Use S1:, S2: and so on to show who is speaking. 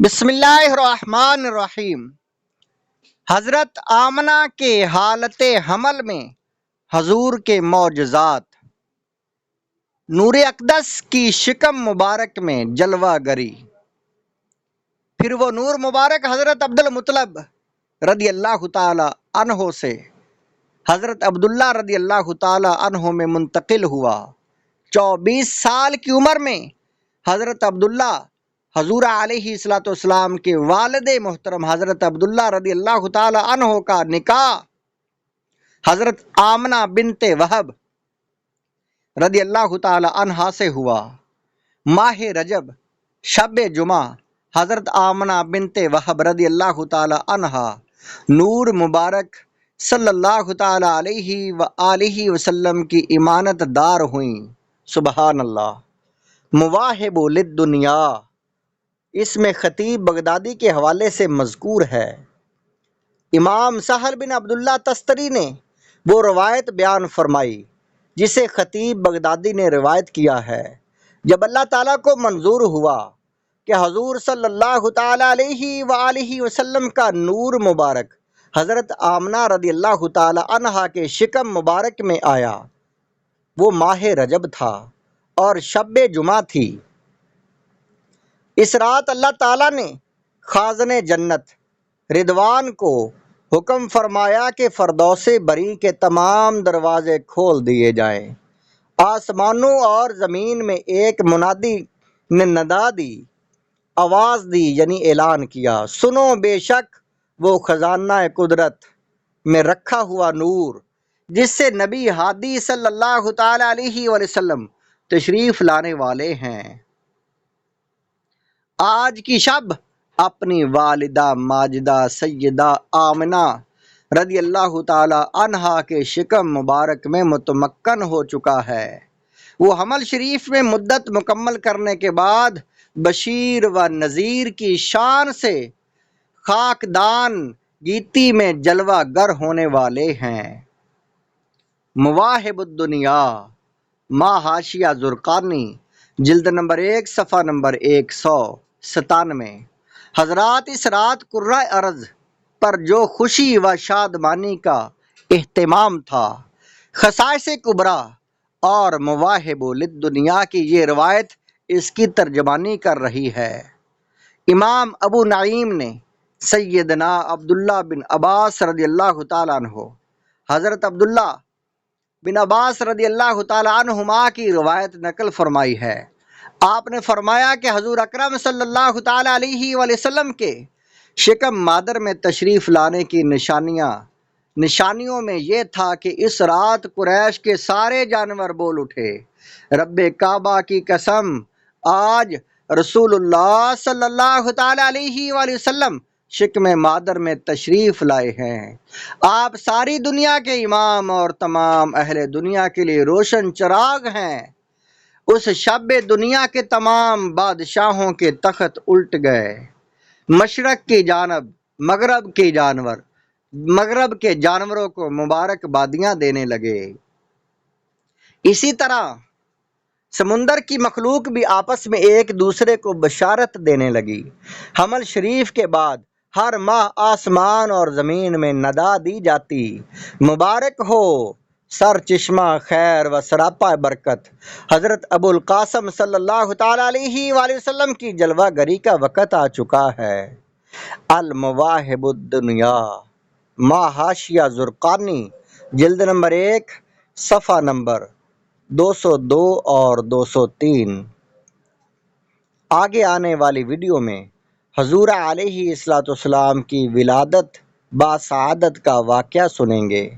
S1: بسم اللہ الرحمن الرحیم۔ حضرت آمنہ کے حالت حمل میں حضور کے معجزات، نور اقدس کی شکم مبارک میں جلوہ گری۔ پھر وہ نور مبارک حضرت عبدالمطلب رضی اللہ تعالی عنہ سے حضرت عبداللہ رضی اللہ تعالی عنہ میں منتقل ہوا۔ 24 سال کی عمر میں حضرت عبداللہ حضور علیہ الصلوۃ والسلام کے والد محترم حضرت عبداللہ رضی اللہ تعالی عنہ کا نکاح حضرت آمنہ بنت وہب رضی اللہ تعالی عنہا سے ہوا۔ ماہ رجب شب جمعہ حضرت آمنہ بنت وہب رضی اللہ تعالی عنہا نور مبارک صلی اللہ تعالی علیہ وآلہ وسلم کی امانت دار ہوئیں۔ سبحان اللہ۔ مواہب للدنیا، اس میں خطیب بغدادی کے حوالے سے مذکور ہے۔ امام سہل بن عبداللہ تستری نے وہ روایت بیان فرمائی جسے خطیب بغدادی نے روایت کیا ہے۔ جب اللہ تعالیٰ کو منظور ہوا کہ حضور صلی اللہ تعالی علیہ وآلہ وسلم کا نور مبارک حضرت آمنہ رضی اللہ تعالی عنہا کے شکم مبارک میں آیا، وہ ماہ رجب تھا اور شب جمعہ تھی۔ اس رات اللہ تعالیٰ نے خازن جنت رضوان کو حکم فرمایا کہ فردوس بری کے تمام دروازے کھول دیے جائیں۔ آسمانوں اور زمین میں ایک منادی نے ندا دی، آواز دی، یعنی اعلان کیا، سنو بے شک وہ خزانہ قدرت میں رکھا ہوا نور جس سے نبی ہادی صلی اللہ تعالی علیہ وسلم تشریف لانے والے ہیں، آج کی شب اپنی والدہ ماجدہ سیدہ آمنہ رضی اللہ تعالی عنہا کے شکم مبارک میں متمکن ہو چکا ہے۔ وہ حمل شریف میں مدت مکمل کرنے کے بعد بشیر و نذیر کی شان سے خاکدان گیتی میں جلوہ گر ہونے والے ہیں۔ مواہب الدنیا، ما حاشیہ زرقانی، جلد نمبر 1 صفحہ نمبر 197۔ حضرات، اس رات کرۂ ارض پر جو خوشی و شادمانی کا اہتمام تھا، خصائص کبریٰ اور مواہب للدنیا کی یہ روایت اس کی ترجمانی کر رہی ہے۔ امام ابو نعیم نے سیدنا عبداللہ بن عباس رضی اللہ تعالیٰ عنہ، حضرت عبداللہ بن عباس رضی اللہ تعالیٰ عنہما کی روایت نقل فرمائی ہے۔ آپ نے فرمایا کہ حضور اکرم صلی اللہ تعالی علیہ وآلہ وسلم کے شکم مادر میں تشریف لانے کی نشانیوں میں یہ تھا کہ اس رات قریش کے سارے جانور بول اٹھے، رب کعبہ کی قسم، آج رسول اللہ صلی اللہ تعالی علیہ وآلہ وسلم شکم مادر میں تشریف لائے ہیں۔ آپ ساری دنیا کے امام اور تمام اہل دنیا کے لیے روشن چراغ ہیں۔ اس شب دنیا کے تمام بادشاہوں کے تخت الٹ گئے، مشرق کی جانب مغرب کے جانوروں کو مبارک بادیاں دینے لگے۔ اسی طرح سمندر کی مخلوق بھی آپس میں ایک دوسرے کو بشارت دینے لگی۔ حمل شریف کے بعد ہر ماہ آسمان اور زمین میں ندا دی جاتی، مبارک ہو سر چشمہ خیر و سراپا برکت، حضرت ابو القاسم صلی اللہ تعالی علیہ وآلہ وسلم کی جلوہ گری کا وقت آ چکا ہے۔ المواہب الدنیا، ما حاشیہ زرقانی، جلد نمبر 1 صفحہ نمبر 202 اور 203۔ آگے آنے والی ویڈیو میں حضور علیہ الصلوۃ والسلام کی ولادت با سعادت کا واقعہ سنیں گے۔